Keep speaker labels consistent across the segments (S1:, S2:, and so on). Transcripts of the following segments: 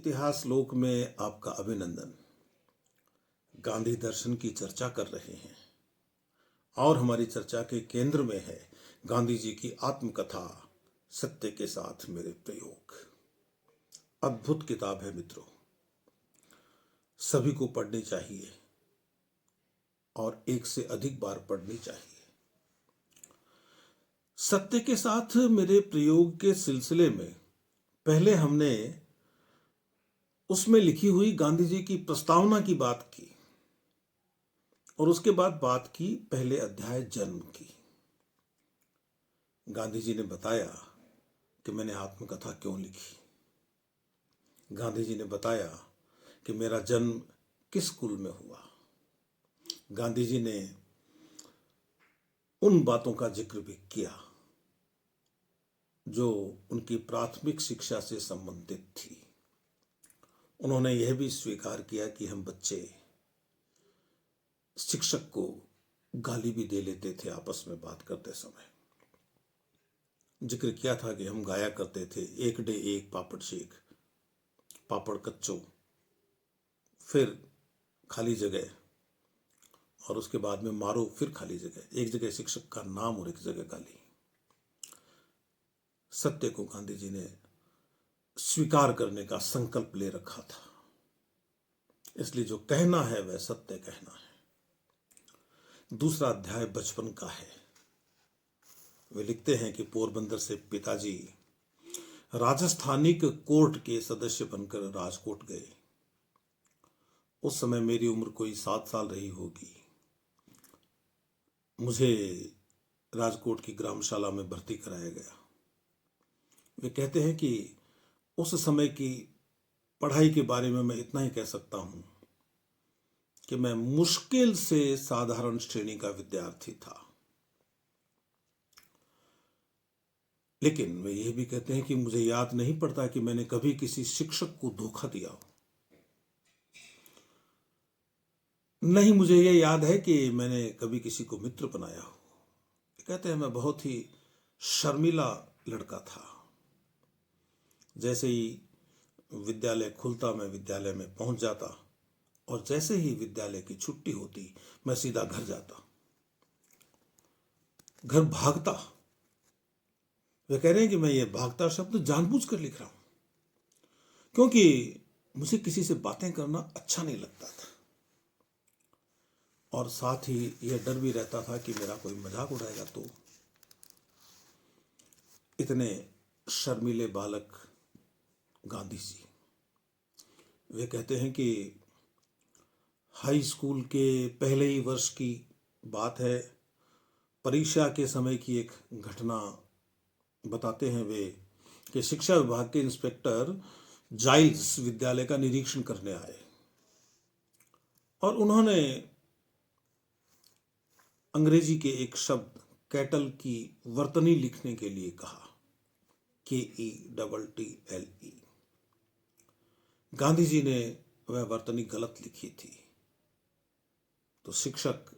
S1: इतिहास लोक में आपका अभिनंदन। गांधी दर्शन की चर्चा कर रहे हैं और हमारी चर्चा के केंद्र में है गांधी जी की आत्मकथा सत्य के साथ मेरे प्रयोग। अद्भुत किताब है मित्रों, सभी को पढ़नी चाहिए और एक से अधिक बार पढ़नी चाहिए। सत्य के साथ मेरे प्रयोग के सिलसिले में पहले हमने उसमें लिखी हुई गांधी जी की प्रस्तावना की बात की और उसके बाद बात की पहले अध्याय जन्म की। गांधी जी ने बताया कि मैंने आत्मकथा क्यों लिखी। गांधी जी ने बताया कि मेरा जन्म किस कुल में हुआ। गांधी जी ने उन बातों का जिक्र भी किया जो उनकी प्राथमिक शिक्षा से संबंधित थी। उन्होंने यह भी स्वीकार किया कि हम बच्चे शिक्षक को गाली भी दे लेते थे आपस में बात करते समय। जिक्र किया था कि हम गाया करते थे, एक डे एक पापड़ शेक, पापड़ कच्चो, फिर खाली जगह और उसके बाद में मारो, फिर खाली जगह। एक जगह शिक्षक का नाम और एक जगह गाली। सत्य को गांधी जी ने स्वीकार करने का संकल्प ले रखा था, इसलिए जो कहना है वह सत्य कहना है। दूसरा अध्याय बचपन का है। वे लिखते हैं कि पोरबंदर से पिताजी राजस्थानिक कोर्ट के सदस्य बनकर राजकोट गए। उस समय मेरी उम्र कोई 7 साल रही होगी। मुझे राजकोट की ग्रामशाला में भर्ती कराया गया। वे कहते हैं कि उस समय की पढ़ाई के बारे में मैं इतना ही कह सकता हूं कि मैं मुश्किल से साधारण श्रेणी का विद्यार्थी था। लेकिन वे यह भी कहते हैं कि मुझे याद नहीं पड़ता कि मैंने कभी किसी शिक्षक को धोखा दिया हो। नहीं, मुझे यह याद है कि मैंने कभी किसी को मित्र बनाया हो। कहते हैं मैं बहुत ही शर्मीला लड़का था। जैसे ही विद्यालय खुलता मैं विद्यालय में पहुंच जाता और जैसे ही विद्यालय की छुट्टी होती मैं सीधा घर जाता, घर भागता। वे कह रहे हैं कि मैं ये भागता शब्द जानबूझकर लिख रहा हूं क्योंकि मुझे किसी से बातें करना अच्छा नहीं लगता था और साथ ही यह डर भी रहता था कि मेरा कोई मजाक उड़ाएगा। तो इतने शर्मीले बालक गांधी जी। वे कहते हैं कि हाई स्कूल के पहले ही वर्ष की बात है। परीक्षा के समय की एक घटना बताते हैं वे कि शिक्षा विभाग के इंस्पेक्टर जाइल्स विद्यालय का निरीक्षण करने आए और उन्होंने अंग्रेजी के एक शब्द कैटल की वर्तनी लिखने के लिए कहा, KETTLE। गांधी जी ने वह वर्तनी गलत लिखी थी तो शिक्षक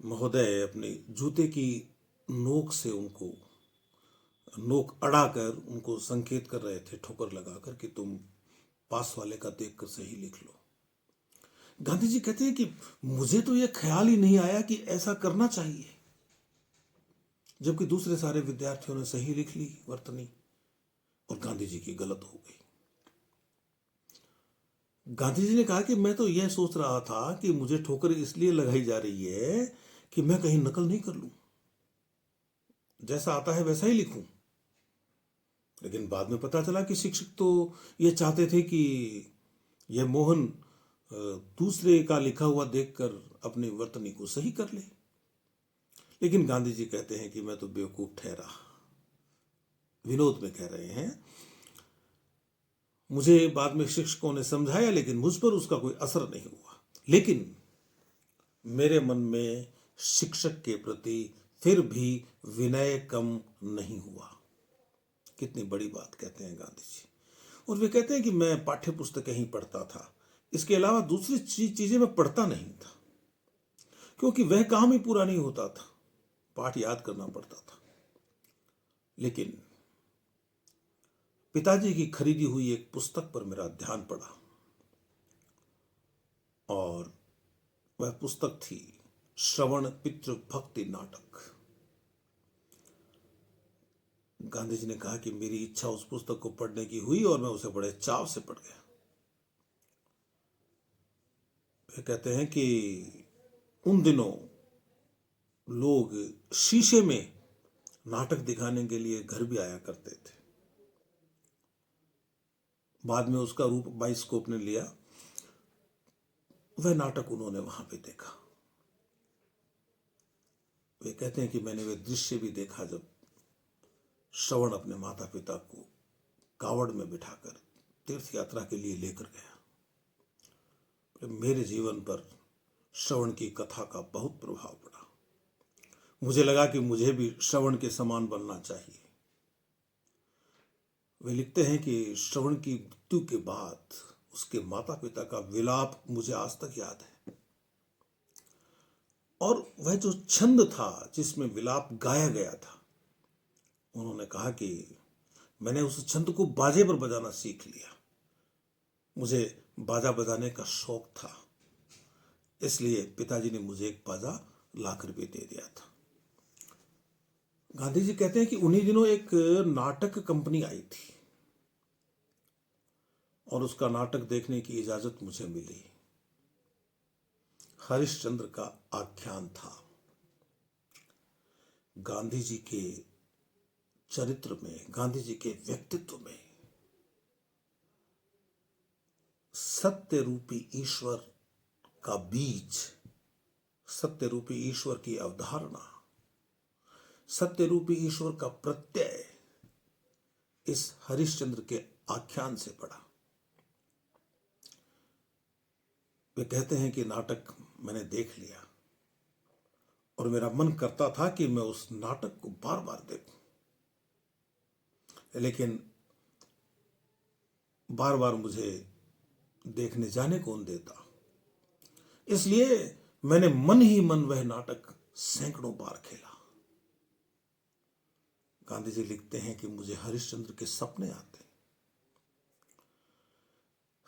S1: महोदय अपने जूते की नोक से उनको नोक अड़ाकर उनको संकेत कर रहे थे, ठोकर लगाकर, कि तुम पास वाले का देखकर सही लिख लो। गांधी जी कहते हैं कि मुझे तो यह ख्याल ही नहीं आया कि ऐसा करना चाहिए, जबकि दूसरे सारे विद्यार्थियों ने सही लिख ली वर्तनी और गांधी जी की गलत हो गई। गांधी जी ने कहा कि मैं तो यह सोच रहा था कि मुझे ठोकर इसलिए लगाई जा रही है कि मैं कहीं नकल नहीं कर लूं, जैसा आता है वैसा ही लिखूं। लेकिन बाद में पता चला कि शिक्षक तो यह चाहते थे कि यह मोहन दूसरे का लिखा हुआ देखकर अपनी वर्तनी को सही कर ले। लेकिन गांधी जी कहते हैं कि मैं तो बेवकूफ ठहरा। विनोद में कह रहे हैं। मुझे बाद में शिक्षकों ने समझाया लेकिन मुझ पर उसका कोई असर नहीं हुआ। लेकिन मेरे मन में शिक्षक के प्रति फिर भी विनय कम नहीं हुआ। कितनी बड़ी बात कहते हैं गांधी जी। और वे कहते हैं कि मैं पाठ्य पुस्तकें ही पढ़ता था, इसके अलावा दूसरी चीजें मैं पढ़ता नहीं था क्योंकि वह काम ही पूरा नहीं होता था, पाठ याद करना पड़ता था। लेकिन पिताजी की खरीदी हुई एक पुस्तक पर मेरा ध्यान पड़ा और वह पुस्तक थी श्रवण पितृ भक्ति नाटक। गांधी जी ने कहा कि मेरी इच्छा उस पुस्तक को पढ़ने की हुई और मैं उसे बड़े चाव से पढ़ गया। वे कहते हैं कि उन दिनों लोग शीशे में नाटक दिखाने के लिए घर भी आया करते थे। बाद में उसका रूप बाइस्कोप ने लिया। वह नाटक उन्होंने वहां पे देखा। वे कहते हैं कि मैंने वह दृश्य भी देखा जब श्रवण अपने माता पिता को कावड़ में बिठाकर तीर्थ यात्रा के लिए लेकर गया। मेरे जीवन पर श्रवण की कथा का बहुत प्रभाव पड़ा। मुझे लगा कि मुझे भी श्रवण के समान बनना चाहिए। वे लिखते हैं कि श्रवण की मृत्यु के बाद उसके माता पिता का विलाप मुझे आज तक याद है। और वह जो छंद था जिसमें विलाप गाया गया था, उन्होंने कहा कि मैंने उस छंद को बाजे पर बजाना सीख लिया। मुझे बाजा बजाने का शौक था, इसलिए पिताजी ने मुझे एक बाजा लाकर भी दे दिया था। गांधी जी कहते हैं कि उन्हीं दिनों एक नाटक कंपनी आई थी और उसका नाटक देखने की इजाजत मुझे मिली। हरिश्चंद्र का आख्यान था। गांधी जी के चरित्र में, गांधी जी के व्यक्तित्व में सत्य रूपी ईश्वर का बीज, सत्य रूपी ईश्वर की अवधारणा, सत्य रूपी ईश्वर का प्रत्यय इस हरिश्चंद्र के आख्यान से पड़ा। वे कहते हैं कि नाटक मैंने देख लिया और मेरा मन करता था कि मैं उस नाटक को बार बार देखूं, लेकिन बार बार मुझे देखने जाने कौन देता। इसलिए मैंने मन ही मन वह नाटक सैकड़ों बार खेला। गांधी जी लिखते हैं कि मुझे हरिश्चंद्र के सपने आते।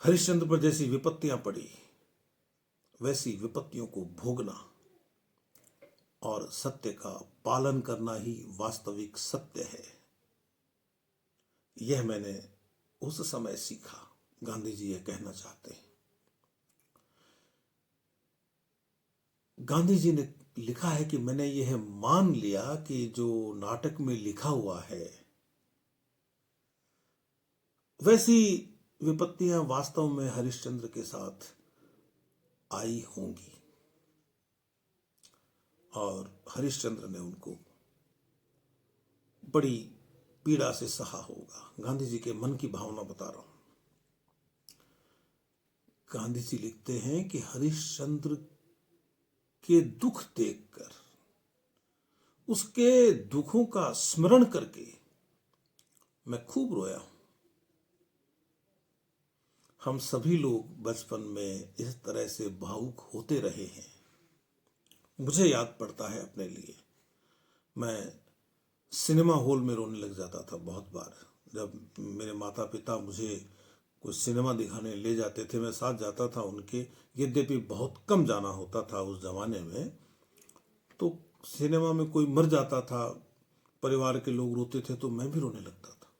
S1: हरिश्चंद्र पर जैसी विपत्तियां पड़ी, वैसी विपत्तियों को भोगना और सत्य का पालन करना ही वास्तविक सत्य है, यह मैंने उस समय सीखा। गांधी जी यह कहना चाहते हैं। गांधी जी ने लिखा है कि मैंने यह मान लिया कि जो नाटक में लिखा हुआ है वैसी विपत्तियां वास्तव में हरिश्चंद्र के साथ आई होंगी और हरिश्चंद्र ने उनको बड़ी पीड़ा से सहा होगा। गांधी जी के मन की भावना बता रहा हूं। गांधी जी लिखते हैं कि हरिश्चंद्र के दुख देखकर, उसके दुखों का स्मरण करके मैं खूब रोया हूं। हम सभी लोग बचपन में इस तरह से भावुक होते रहे हैं। मुझे याद पड़ता है अपने लिए, मैं सिनेमा हॉल में रोने लग जाता था बहुत बार। जब मेरे माता पिता मुझे कुछ सिनेमा दिखाने ले जाते थे, मैं साथ जाता था उनके। यद्यपि बहुत कम जाना होता था उस जमाने में, तो सिनेमा में कोई मर जाता था, परिवार के लोग रोते थे, तो मैं भी रोने लगता था।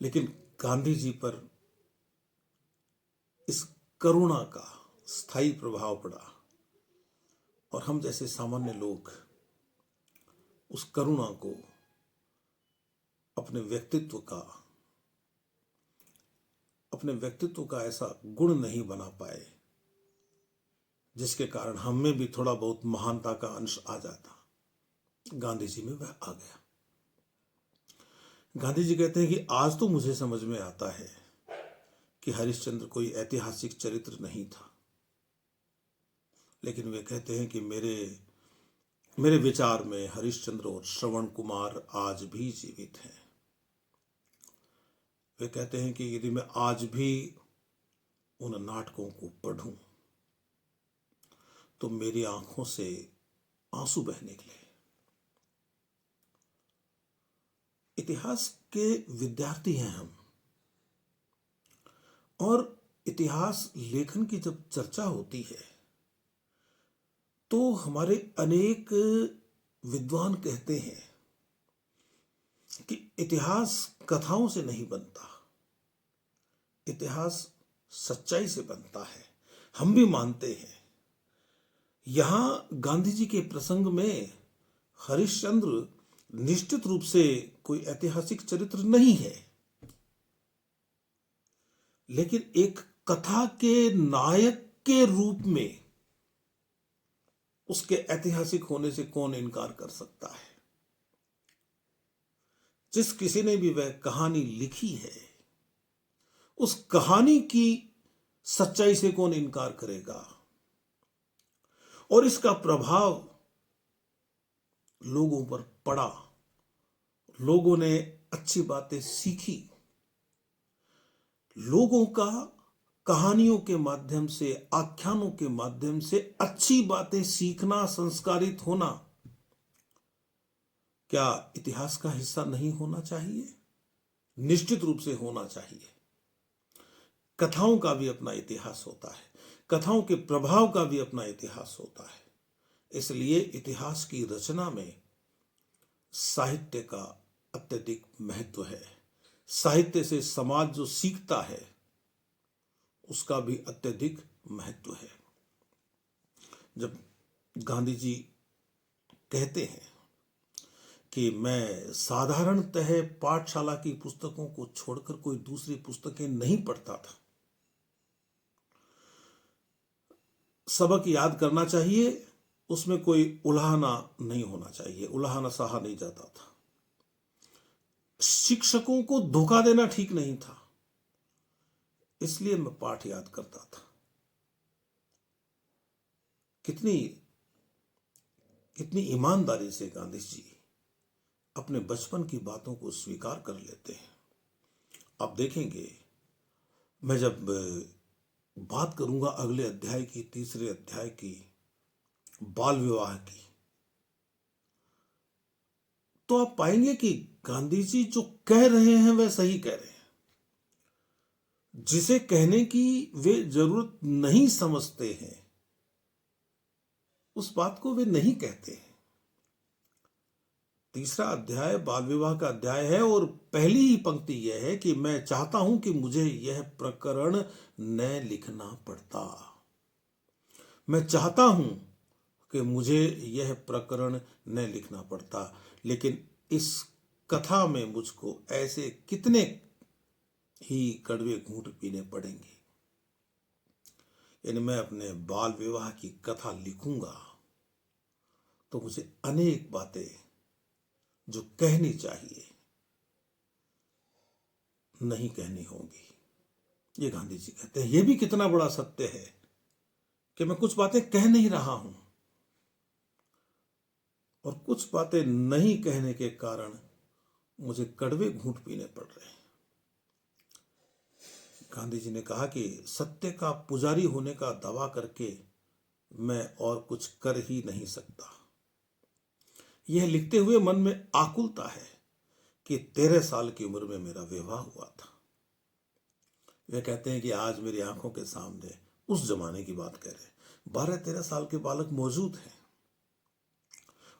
S1: लेकिन गांधी जी पर इस करुणा का स्थायी प्रभाव पड़ा और हम जैसे सामान्य लोग उस करुणा को अपने व्यक्तित्व का ऐसा गुण नहीं बना पाए जिसके कारण हम में भी थोड़ा बहुत महानता का अंश आ जाता। गांधी जी में वह आ गया। गांधी जी कहते हैं कि आज तो मुझे समझ में आता है कि हरिश्चंद्र कोई ऐतिहासिक चरित्र नहीं था, लेकिन वे कहते हैं कि मेरे विचार में हरिश्चंद्र और श्रवण कुमार आज भी जीवित हैं। वे कहते हैं कि यदि मैं आज भी उन नाटकों को पढ़ूं तो मेरी आंखों से आंसू बहने निकले। इतिहास के विद्यार्थी हैं हम, और इतिहास लेखन की जब चर्चा होती है तो हमारे अनेक विद्वान कहते हैं कि इतिहास कथाओं से नहीं बनता, इतिहास सच्चाई से बनता है। हम भी मानते हैं। यहां गांधी जी के प्रसंग में हरिश्चंद्र निश्चित रूप से कोई ऐतिहासिक चरित्र नहीं है, लेकिन एक कथा के नायक के रूप में उसके ऐतिहासिक होने से कौन इनकार कर सकता है। जिस किसी ने भी वह कहानी लिखी है, उस कहानी की सच्चाई से कौन इनकार करेगा। और इसका प्रभाव लोगों पर पड़ा, लोगों ने अच्छी बातें सीखी। लोगों का कहानियों के माध्यम से, आख्यानों के माध्यम से अच्छी बातें सीखना, संस्कारित होना, क्या इतिहास का हिस्सा नहीं होना चाहिए? निश्चित रूप से होना चाहिए। कथाओं का भी अपना इतिहास होता है, कथाओं के प्रभाव का भी अपना इतिहास होता है। इसलिए इतिहास की रचना में साहित्य का अत्यधिक महत्व है। साहित्य से समाज जो सीखता है उसका भी अत्यधिक महत्व है। जब गांधी जी कहते हैं कि मैं साधारणतः पाठशाला की पुस्तकों को छोड़कर कोई दूसरी पुस्तकें नहीं पढ़ता था, सबक याद करना चाहिए, उसमें कोई उलाहना नहीं होना चाहिए, उलाहना सहा नहीं जाता था। शिक्षकों को धोखा देना ठीक नहीं था, इसलिए मैं पाठ याद करता था। कितनी कितनी ईमानदारी से गांधी जी अपने बचपन की बातों को स्वीकार कर लेते हैं। आप देखेंगे, मैं जब बात करूंगा अगले अध्याय की, तीसरे अध्याय की, बाल विवाह की, तो आप पाएंगे कि गांधी जी जो कह रहे हैं वह सही कह रहे हैं। जिसे कहने की वे जरूरत नहीं समझते हैं, उस बात को वे नहीं कहते हैं। तीसरा अध्याय बाल विवाह का अध्याय है, और पहली ही पंक्ति यह है कि मैं चाहता हूं कि मुझे यह प्रकरण न लिखना पड़ता। मैं चाहता हूं कि मुझे यह प्रकरण न लिखना पड़ता, लेकिन इस कथा में मुझको ऐसे कितने ही कड़वे घूंट पीने पड़ेंगे। यानी मैं अपने बाल विवाह की कथा लिखूंगा तो मुझे अनेक बातें जो कहनी चाहिए नहीं कहनी होंगी। ये गांधी जी कहते हैं। यह भी कितना बड़ा सत्य है कि मैं कुछ बातें कह नहीं रहा हूं, और कुछ बातें नहीं कहने के कारण मुझे कड़वे घूंट पीने पड़ रहे हैं। गांधी जी ने कहा कि सत्य का पुजारी होने का दावा करके मैं और कुछ कर ही नहीं सकता। यह लिखते हुए मन में आकुलता है कि 13 साल की उम्र में मेरा विवाह हुआ था। वे कहते हैं कि आज मेरी आंखों के सामने, उस जमाने की बात कह रहे हैं, 12-13 साल के बालक मौजूद हैं,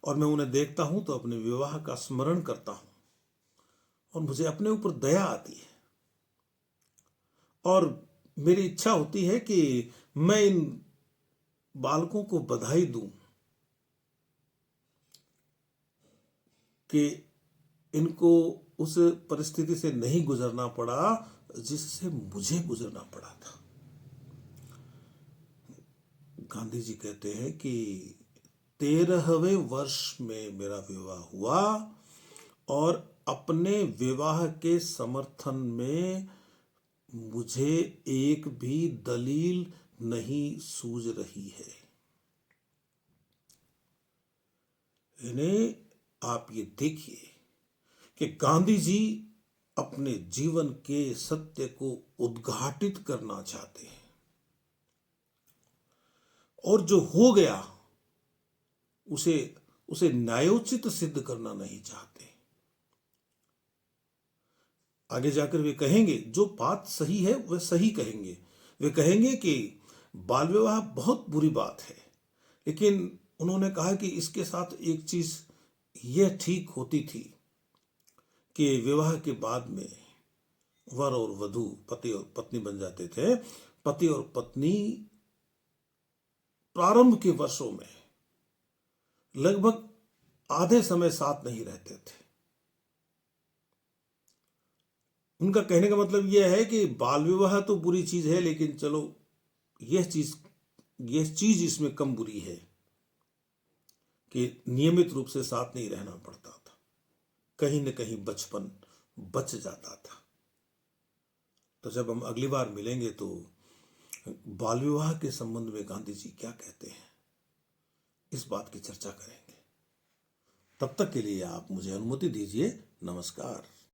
S1: और मैं उन्हें देखता हूं तो अपने विवाह का स्मरण करता हूं और मुझे अपने ऊपर दया आती है, और मेरी इच्छा होती है कि मैं इन बालकों को बधाई दूं कि इनको उस परिस्थिति से नहीं गुजरना पड़ा जिससे मुझे गुजरना पड़ा था। गांधी जी कहते हैं कि 13वें वर्ष में मेरा विवाह हुआ, और अपने विवाह के समर्थन में मुझे एक भी दलील नहीं सूझ रही है। इन्हें आप ये देखिए कि गांधी जी अपने जीवन के सत्य को उद्घाटित करना चाहते हैं, और जो हो गया उसे न्यायोचित सिद्ध करना नहीं चाहते। आगे जाकर वे कहेंगे, जो बात सही है वह सही कहेंगे। वे कहेंगे कि बाल विवाह बहुत बुरी बात है, लेकिन उन्होंने कहा कि इसके साथ एक चीज यह ठीक होती थी कि विवाह के बाद में वर और वधू पति और पत्नी बन जाते थे। पति और पत्नी प्रारंभ के वर्षों में लगभग आधे समय साथ नहीं रहते थे। उनका कहने का मतलब यह है कि बाल विवाह तो बुरी चीज है, लेकिन चलो यह चीज इसमें कम बुरी है कि नियमित रूप से साथ नहीं रहना पड़ता था, कहीं न कहीं बचपन बच जाता था। तो जब हम अगली बार मिलेंगे तो बाल विवाह के संबंध में गांधी जी क्या कहते हैं, इस बात की चर्चा करेंगे। तब तक के लिए आप मुझे अनुमति दीजिए। नमस्कार।